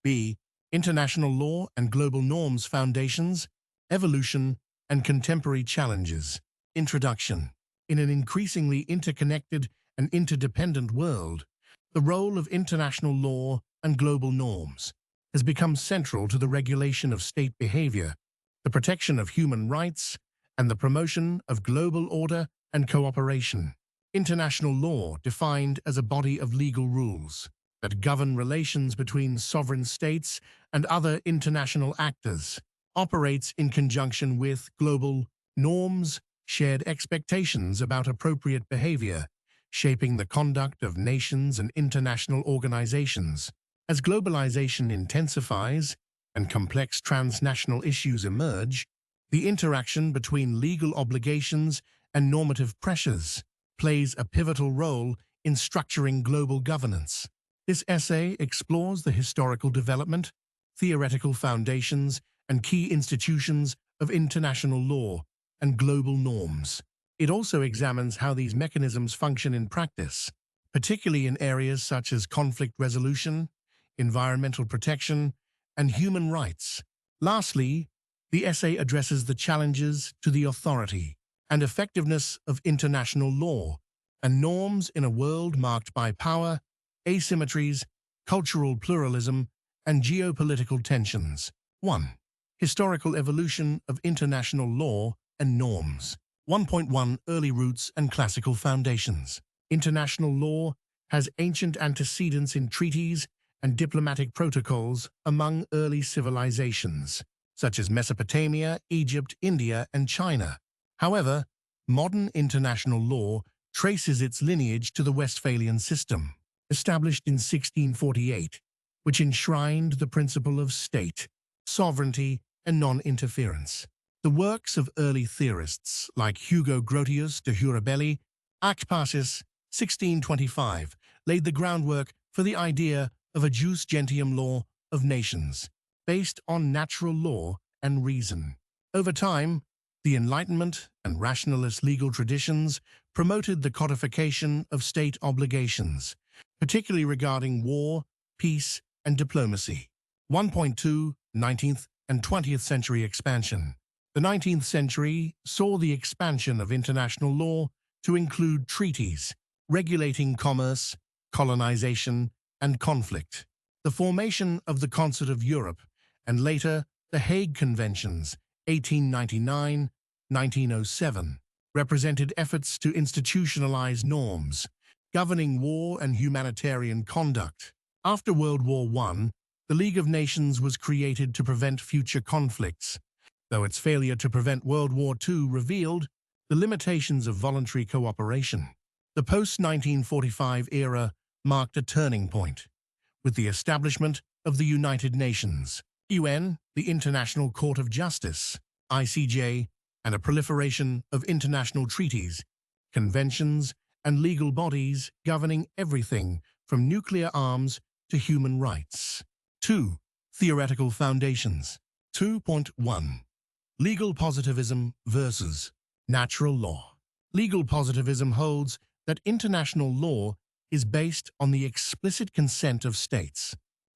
B. International Law and Global Norms Foundations, Evolution, and Contemporary Challenges. Introduction. In an increasingly interconnected and interdependent world, the role of international law and global norms has become central to the regulation of state behavior, the protection of human rights, and the promotion of global order and cooperation. International law, defined as a body of legal rules that govern relations between sovereign states and other international actors, operates in conjunction with global norms, shared expectations about appropriate behavior, shaping the conduct of nations and international organizations. As globalization intensifies and complex transnational issues emerge, the interaction between legal obligations and normative pressures plays a pivotal role in structuring global governance. This essay explores the historical development, theoretical foundations, and key institutions of international law and global norms. It also examines how these mechanisms function in practice, particularly in areas such as conflict resolution, environmental protection, and human rights. Lastly, the essay addresses the challenges to the authority and effectiveness of international law and norms in a world marked by power, asymmetries, cultural pluralism, and geopolitical tensions. 1. Historical evolution of international law and norms. 1.1 Early roots and classical foundations. International law has ancient antecedents in treaties and diplomatic protocols among early civilizations, such as Mesopotamia, Egypt, India, and China. However, modern international law traces its lineage to the Westphalian system, established in 1648, which enshrined the principle of state, sovereignty, and non-interference. The works of early theorists like Hugo Grotius de Jure Ac Pacis, 1625, laid the groundwork for the idea of a jus gentium law of nations, based on natural law and reason. Over time, the Enlightenment and rationalist legal traditions promoted the codification of state obligations, particularly regarding war, peace, and diplomacy. 1.2 19th and 20th century expansion. The 19th century saw the expansion of international law to include treaties regulating commerce, colonization, and conflict. The formation of the Concert of Europe and later the Hague Conventions, 1899-1907, represented efforts to institutionalize norms governing war and humanitarian conduct. After World War I, the League of Nations was created to prevent future conflicts, though its failure to prevent World War II revealed the limitations of voluntary cooperation. The post-1945 era marked a turning point, with the establishment of the United Nations, UN, the International Court of Justice, ICJ, and a proliferation of international treaties, conventions, and legal bodies governing everything from nuclear arms to human rights. 2. Theoretical foundations. 2.1 Legal positivism versus natural law. Legal positivism holds that international law is based on the explicit consent of states,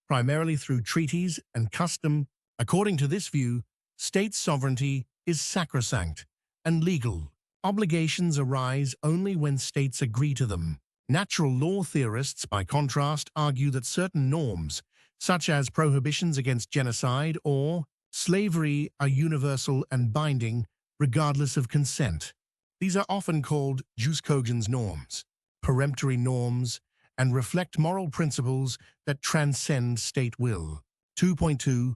primarily through treaties and custom. According to this view, state sovereignty is sacrosanct and legal. Obligations arise only when states agree to them. Natural law theorists, by contrast, argue that certain norms, such as prohibitions against genocide or slavery, are universal and binding, regardless of consent. These are often called jus cogens norms, peremptory norms, and reflect moral principles that transcend state will. 2.2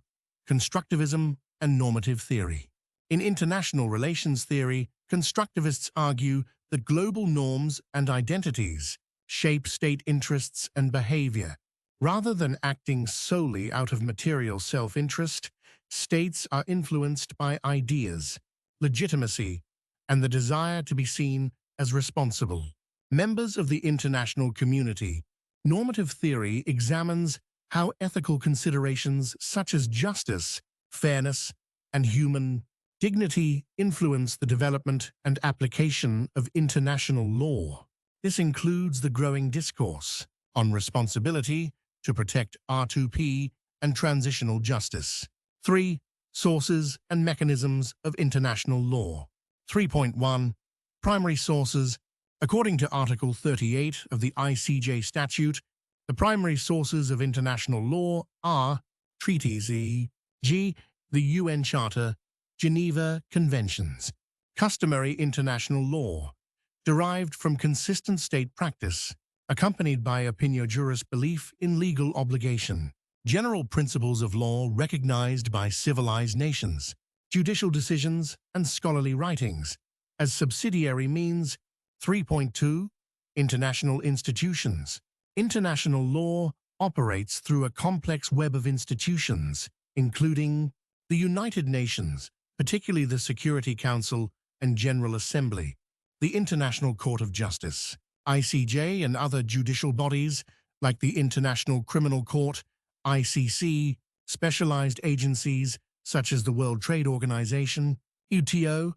Constructivism and normative theory. In international relations theory, constructivists argue that global norms and identities shape state interests and behavior. Rather than acting solely out of material self-interest, states are influenced by ideas, legitimacy, and the desire to be seen as responsible. Members of the international community, normative theory examines how ethical considerations such as justice, fairness, and human dignity influence the development and application of international law. This includes the growing discourse on responsibility to protect R2P and transitional justice. 3. Sources and mechanisms of international law. 3.1. Primary sources. According to Article 38 of the ICJ Statute, the primary sources of international law are treaties, e.g., the UN Charter, Geneva Conventions, customary international law, derived from consistent state practice, accompanied by opinio juris belief in legal obligation, general principles of law recognized by civilized nations, judicial decisions, and scholarly writings, as subsidiary means. 3.2. International institutions. International law operates through a complex web of institutions, including the United Nations, particularly the Security Council and General Assembly, the International Court of Justice, ICJ, and other judicial bodies like the International Criminal Court, ICC, specialized agencies such as the World Trade Organization, WTO,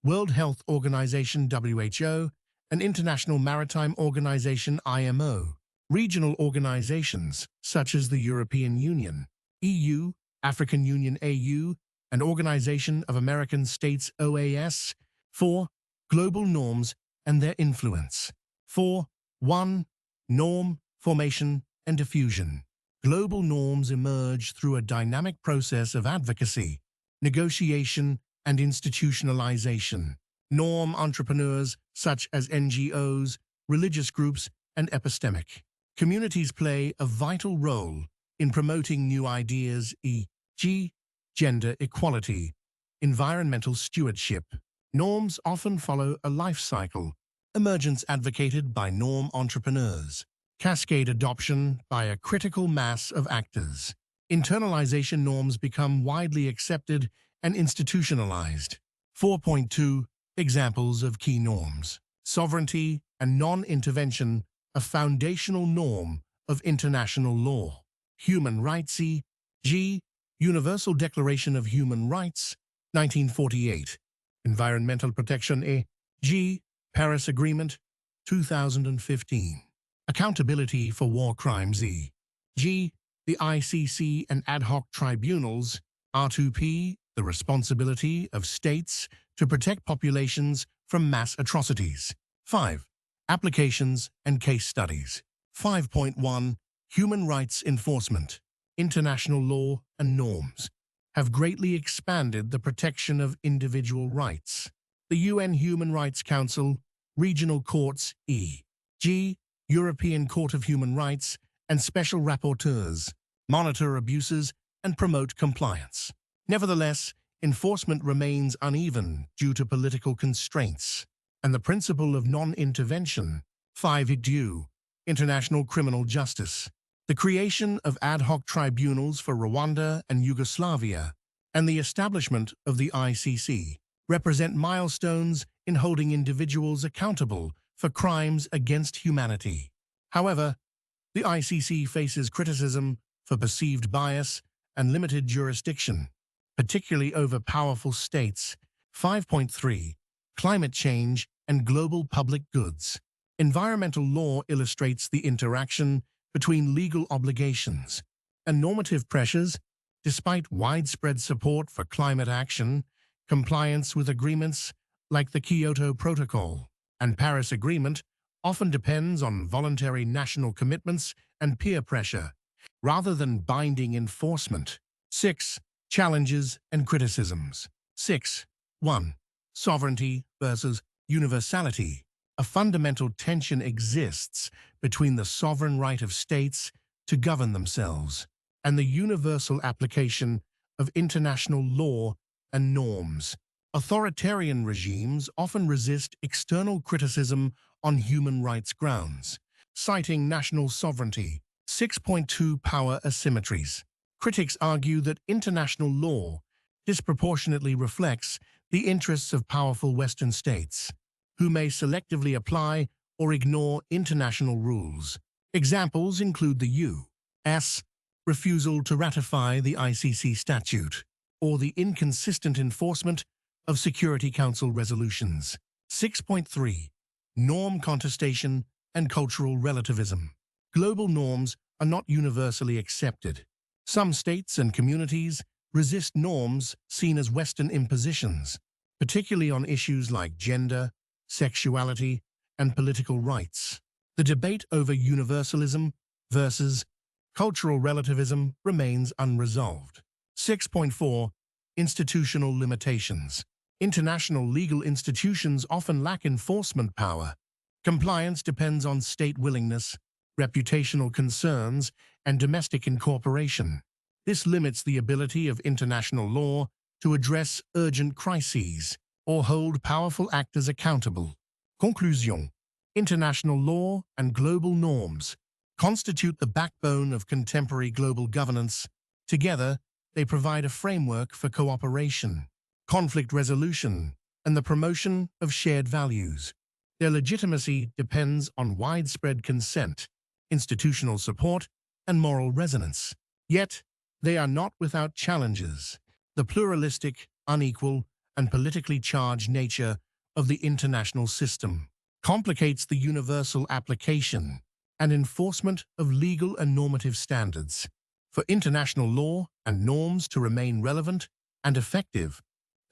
World Health Organization, WHO, and International Maritime Organization, IMO, regional organizations such as the European Union, EU, African Union, AU, and Organization of American States, OAS. 4. Global norms and their influence. 4.1. Norm, formation, and diffusion. Global norms emerge through a dynamic process of advocacy, negotiation, and institutionalization. Norm entrepreneurs, such as NGOs, religious groups, and epistemic communities play a vital role in promoting new ideas, e.g., gender equality, environmental stewardship. Norms often follow a life cycle, emergence advocated by norm entrepreneurs, cascade adoption by a critical mass of actors. Internalization. Norms become widely accepted and institutionalized. 4.2. Examples of key norms. Sovereignty and non-intervention, a foundational norm of international law. Human rights, e.g., Universal Declaration of Human Rights, 1948. Environmental protection, e.g., Paris Agreement, 2015. Accountability for war crimes, e.g., the ICC and ad hoc tribunals. R2P, the responsibility of states to protect populations from mass atrocities. 5. Applications and case studies. 5.1. Human rights enforcement. International law and norms have greatly expanded the protection of individual rights. The UN Human Rights Council, regional courts, e.g., European Court of Human Rights, and special rapporteurs monitor abuses and promote compliance. Nevertheless, enforcement remains uneven due to political constraints and the principle of non-intervention. 5. International criminal justice. The creation of ad hoc tribunals for Rwanda and Yugoslavia and the establishment of the ICC represent milestones in holding individuals accountable for crimes against humanity. However, the ICC faces criticism for perceived bias and limited jurisdiction, particularly over powerful states. 5.3. Climate change and global public goods. Environmental law illustrates the interaction between legal obligations and normative pressures. Despite widespread support for climate action, compliance with agreements like the Kyoto Protocol and Paris Agreement often depends on voluntary national commitments and peer pressure, rather than binding enforcement. 6. Challenges and criticisms. 6.1. Sovereignty versus universality. A fundamental tension exists between the sovereign right of states to govern themselves and the universal application of international law and norms. Authoritarian regimes often resist external criticism on human rights grounds, citing national sovereignty. 6.2. Power asymmetries. Critics argue that international law disproportionately reflects the interests of powerful Western states, who may selectively apply or ignore international rules. Examples include the U.S. refusal to ratify the ICC statute, or the inconsistent enforcement of Security Council resolutions. 6.3. Norm contestation and cultural relativism. Global norms are not universally accepted. Some states and communities resist norms seen as Western impositions, particularly on issues like gender, sexuality, and political rights. The debate over universalism versus cultural relativism remains unresolved. 6.4. Institutional limitations. International legal institutions often lack enforcement power. Compliance depends on state willingness, reputational concerns, and domestic incorporation. This limits the ability of international law to address urgent crises or hold powerful actors accountable. Conclusion. International law and global norms constitute the backbone of contemporary global governance. Together, they provide a framework for cooperation, conflict resolution, and the promotion of shared values. Their legitimacy depends on widespread consent, institutional support, and moral resonance. Yet, they are not without challenges. The pluralistic, unequal, and politically charged nature of the international system complicates the universal application and enforcement of legal and normative standards. For international law and norms to remain relevant and effective,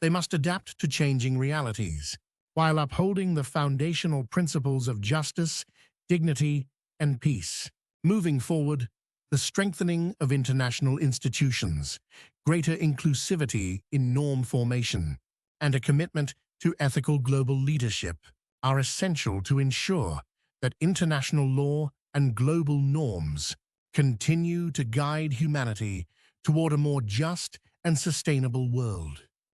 they must adapt to changing realities, while upholding the foundational principles of justice, dignity, and peace. Moving forward, the strengthening of international institutions, greater inclusivity in norm formation, and a commitment to ethical global leadership are essential to ensure that international law and global norms continue to guide humanity toward a more just and sustainable world.